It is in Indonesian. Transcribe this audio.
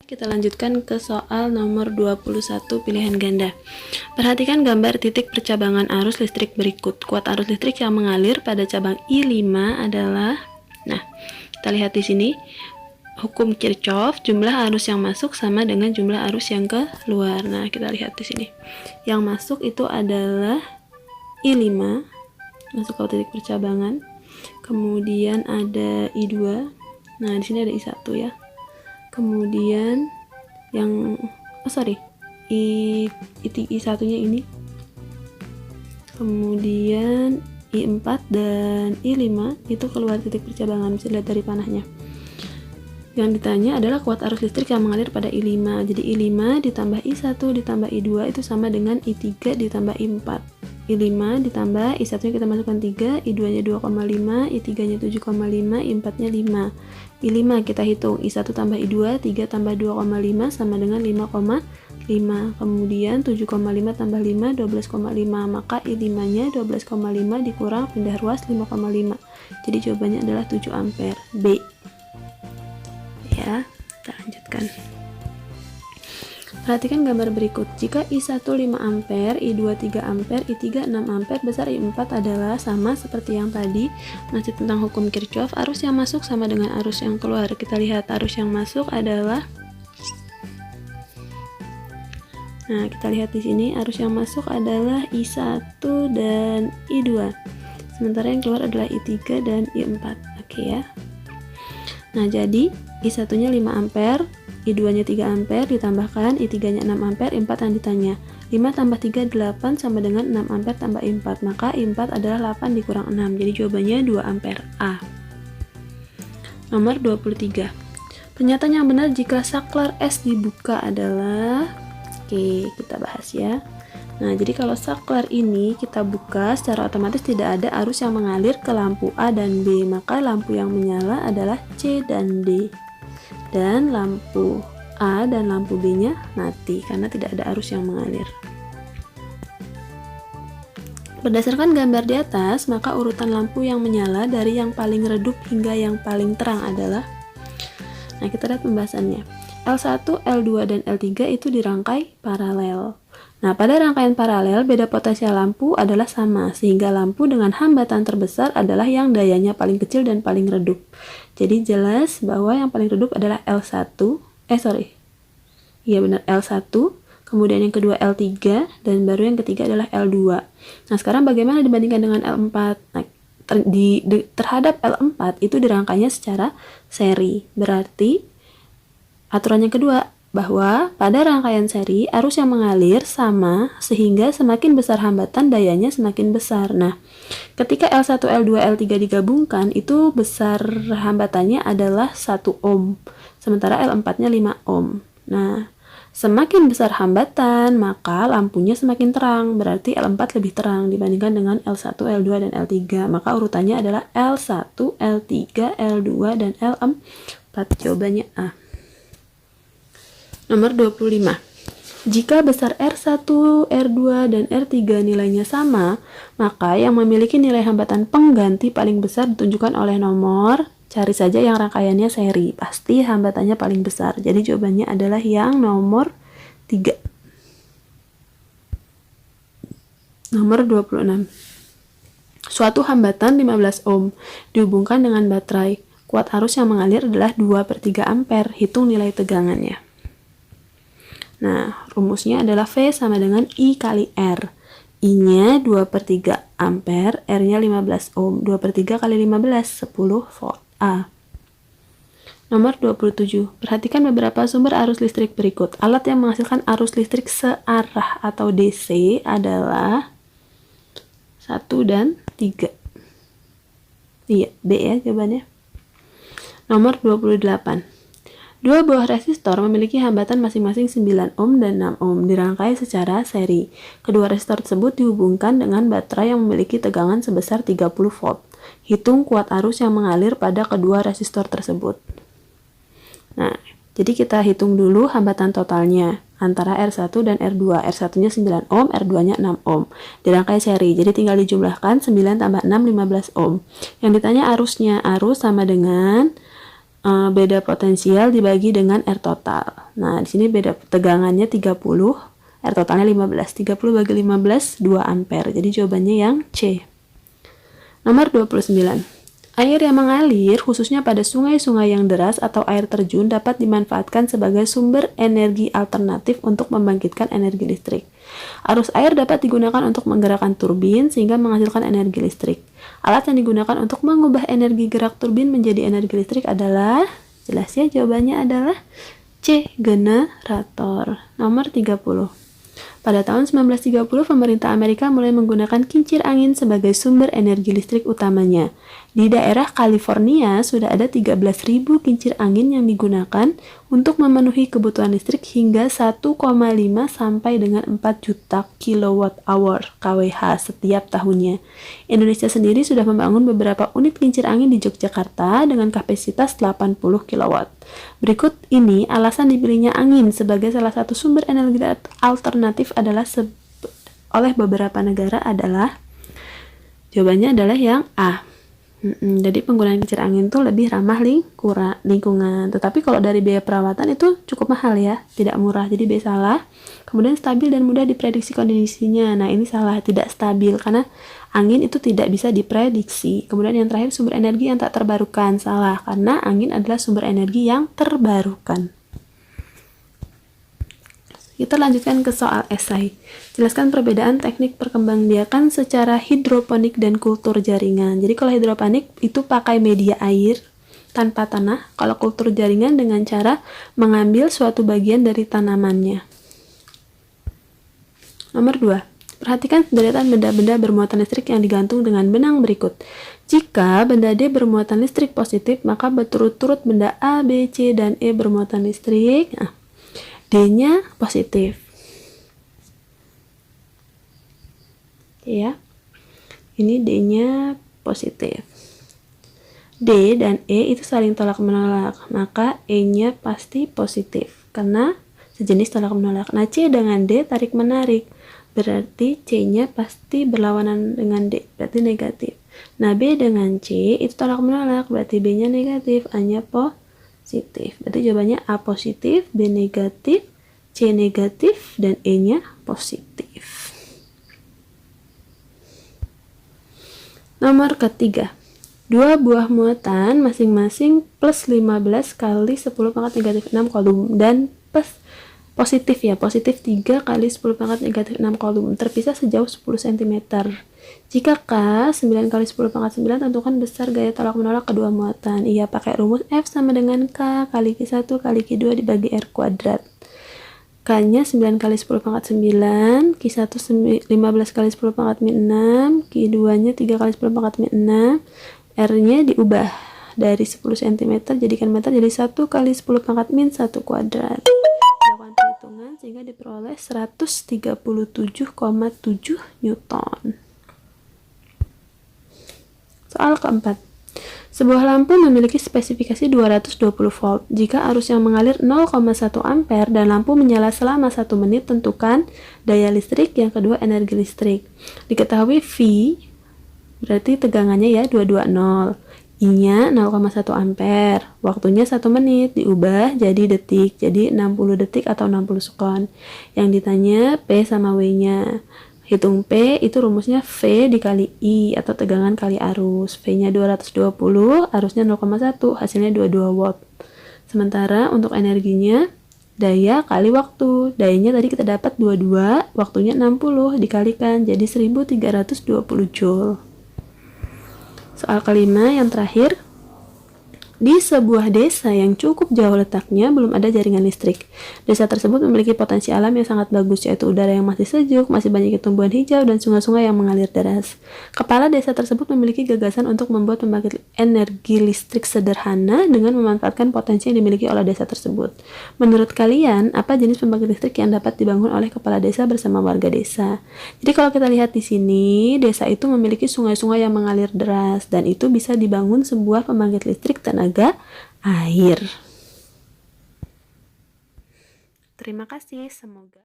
kita lanjutkan ke soal nomor 21 pilihan ganda. Perhatikan gambar titik percabangan arus listrik berikut. Kuat arus listrik yang mengalir pada cabang I5 adalah, nah, kita lihat di sini, hukum Kirchhoff, jumlah arus yang masuk sama dengan jumlah arus yang keluar. Nah, kita lihat di sini. Yang masuk itu adalah I5, masuk ke titik percabangan. Kemudian ada I2. Nah, di sini ada I1 ya. Kemudian yang I1-nya ini. Kemudian I4 dan I5 itu keluar titik percabangan, bisa dilihat dari panahnya. Yang ditanya adalah kuat arus listrik yang mengalir pada I5. Jadi I5 ditambah I1 ditambah I2 itu sama dengan I3 ditambah I4. I5 ditambah I1-nya kita masukkan 3, I2-nya 2,5, I3-nya 7,5, I4-nya 5. I5 kita hitung, I1 tambah I2, 3 tambah 2,5 sama dengan 5,5. Kemudian 7,5 tambah 5, 12,5. Maka I5-nya 12,5 dikurang pindah ruas 5,5. Jadi jawabannya adalah 7 ampere. B. Ya, kita lanjutkan. Perhatikan gambar berikut. Jika I1 5 ampere, I2 3 ampere, I3 6 ampere, besar I4 adalah sama seperti yang tadi. Masih tentang hukum Kirchhoff, arus yang masuk sama dengan arus yang keluar. Kita lihat arus yang masuk adalah, nah, kita lihat di sini arus yang masuk adalah I1 dan I2. Sementara yang keluar adalah I3 dan I4. Oke ya. Nah, jadi I1-nya 5 ampere, I2-nya 3 ampere, ditambahkan I3-nya 6 ampere, I4 yang ditanya. 5 tambah 3, 8 sama dengan 6 ampere tambah I4. Maka I4 adalah 8 dikurang 6. Jadi jawabannya 2 ampere. A. Nomor 23. Pernyataan yang benar jika saklar S dibuka adalah, oke, kita bahas ya. Nah, jadi kalau saklar ini kita buka, secara otomatis tidak ada arus yang mengalir ke lampu A dan B. Maka lampu yang menyala adalah C dan D. Dan lampu A dan lampu B-nya mati karena tidak ada arus yang mengalir. Berdasarkan gambar di atas, maka urutan lampu yang menyala dari yang paling redup hingga yang paling terang adalah, nah, kita lihat pembahasannya. L1, L2, dan L3 itu dirangkai paralel. Nah, pada rangkaian paralel, beda potensial lampu adalah sama, sehingga lampu dengan hambatan terbesar adalah yang dayanya paling kecil dan paling redup. Jadi jelas bahwa yang paling redup adalah L1, L1, kemudian yang kedua L3, dan baru yang ketiga adalah L2. Nah, sekarang bagaimana dibandingkan dengan L4? Nah, terhadap L4 itu dirangkainya secara seri. Berarti aturan yang kedua, bahwa pada rangkaian seri arus yang mengalir sama sehingga semakin besar hambatan dayanya semakin besar. Nah, ketika L1, L2, L3 digabungkan itu besar hambatannya adalah 1 ohm, sementara L4-nya 5 ohm. Nah, semakin besar hambatan maka lampunya semakin terang, berarti L4 lebih terang dibandingkan dengan L1, L2, dan L3. Maka urutannya adalah L1, L3, L2, dan L4. Jawabannya A. Nomor 25. Jika besar R1, R2, dan R3 nilainya sama, maka yang memiliki nilai hambatan pengganti paling besar ditunjukkan oleh nomor, cari saja yang rangkaiannya seri, pasti hambatannya paling besar. Jadi jawabannya adalah yang nomor 3. Nomor 26. Suatu hambatan 15 ohm dihubungkan dengan baterai. Kuat arus yang mengalir adalah 2/3 ampere. Hitung nilai tegangannya. Nah, rumusnya adalah V sama dengan I kali R. I-nya 2/3 ampere, R-nya 15 ohm. 2/3 kali 15, 10 volt. A. Nomor 27. Perhatikan beberapa sumber arus listrik berikut. Alat yang menghasilkan arus listrik searah atau DC adalah 1 dan 3. Iya, B ya jawabannya. Nomor 28. Dua buah resistor memiliki hambatan masing-masing 9 ohm dan 6 ohm dirangkai secara seri. Kedua resistor tersebut dihubungkan dengan baterai yang memiliki tegangan sebesar 30 volt. Hitung kuat arus yang mengalir pada kedua resistor tersebut. Nah, jadi kita hitung dulu hambatan totalnya antara R1 dan R2. R1-nya 9 ohm, R2-nya 6 ohm. Dirangkai seri, jadi tinggal dijumlahkan 9 tambah 6, 15 ohm. Yang ditanya arusnya, arus sama dengan beda potensial dibagi dengan R total. Nah, di sini beda tegangannya 30, R totalnya 15. 30 bagi 15, 2 ampere. Jadi jawabannya yang C. Nomor 29. Air yang mengalir, khususnya pada sungai-sungai yang deras atau air terjun, dapat dimanfaatkan sebagai sumber energi alternatif untuk membangkitkan energi listrik. Arus air dapat digunakan untuk menggerakkan turbin sehingga menghasilkan energi listrik. Alat yang digunakan untuk mengubah energi gerak turbin menjadi energi listrik adalah, jelas ya, jawabannya adalah C. Generator. Nomor 30. Pada tahun 1930, pemerintah Amerika mulai menggunakan kincir angin sebagai sumber energi listrik utamanya. Di daerah California sudah ada 13.000 kincir angin yang digunakan untuk memenuhi kebutuhan listrik hingga 1,5 sampai dengan 4 juta kWh (kWh) setiap tahunnya. Indonesia sendiri sudah membangun beberapa unit kincir angin di Yogyakarta dengan kapasitas 80 kW. Berikut ini alasan dipilihnya angin sebagai salah satu sumber energi alternatif adalah oleh beberapa negara adalah, jawabannya adalah yang A. Jadi penggunaan kincir angin itu lebih ramah lingkungan. Tetapi kalau dari biaya perawatan itu cukup mahal ya, tidak murah. Jadi B salah. Kemudian stabil dan mudah diprediksi kondisinya. Nah, ini salah, tidak stabil karena angin itu tidak bisa diprediksi. Kemudian yang terakhir, sumber energi yang tak terbarukan. Salah, karena angin adalah sumber energi yang terbarukan. Kita lanjutkan ke soal esai. Jelaskan perbedaan teknik perkembangbiakan secara hidroponik dan kultur jaringan. Jadi kalau hidroponik itu pakai media air tanpa tanah. Kalau kultur jaringan dengan cara mengambil suatu bagian dari tanamannya. Nomor 2. Perhatikan sederetan benda-benda bermuatan listrik yang digantung dengan benang berikut. Jika benda D bermuatan listrik positif, maka berturut-turut benda A, B, C, dan E bermuatan listrik. Nah, D-nya positif. Ya. Ini D-nya positif. D dan E itu saling tolak menolak, maka E-nya pasti positif karena sejenis tolak menolak. Nah, C dengan D tarik menarik, berarti C-nya pasti berlawanan dengan D, berarti negatif. Nah, B dengan C itu tolak menolak, berarti B-nya negatif, A-nya positif. Berarti jawabannya A positif, B negatif, C negatif, dan E-nya positif. Nomor ketiga. Dua buah muatan masing-masing plus 15 kali 10 pangkat negatif 6 kolom dan plus positif ya, positif 3 kali 10 pangkat negatif 6 kolom terpisah sejauh 10 cm. Jika K 9 kali 10 pangkat 9, tentukan besar gaya tolak menolak kedua muatan. Ia pakai rumus F sama dengan K kali Q1 kali Q2 dibagi R kuadrat. K-nya 9 kali 10 pangkat 9, Q1 15 kali 10 pangkat min 6, Q2-nya 3 kali 10 pangkat min 6, R-nya diubah dari 10 cm jadikan meter jadi 1 kali 10 pangkat min 1 kuadrat. Dilakukan perhitungan sehingga diperoleh 137,7 Newton. Soal keempat. Sebuah lampu memiliki spesifikasi 220 volt. Jika arus yang mengalir 0,1 ampere dan lampu menyala selama 1 menit, tentukan daya listrik, yang kedua energi listrik. Diketahui V berarti tegangannya ya 220. I-nya 0,1 ampere. Waktunya 1 menit diubah jadi detik. Jadi 60 detik atau 60 sekon. Yang ditanya P sama W-nya. Hitung P itu rumusnya V dikali I atau tegangan kali arus. V-nya 220, arusnya 0,1, hasilnya 22 watt. Sementara untuk energinya, daya kali waktu. Dayanya tadi kita dapat 22, waktunya 60, dikalikan jadi 1320 joule. Soal kelima yang terakhir. Di sebuah desa yang cukup jauh letaknya, belum ada jaringan listrik. Desa tersebut memiliki potensi alam yang sangat bagus, yaitu udara yang masih sejuk, masih banyak tumbuhan hijau, dan sungai-sungai yang mengalir deras. Kepala desa tersebut memiliki gagasan untuk membuat pembangkit energi listrik sederhana dengan memanfaatkan potensi yang dimiliki oleh desa tersebut. Menurut kalian, apa jenis pembangkit listrik yang dapat dibangun oleh kepala desa bersama warga desa? Jadi kalau kita lihat di sini, desa itu memiliki sungai-sungai yang mengalir deras, dan itu bisa dibangun sebuah pembangkit listrik tenaga air. Terima kasih, semoga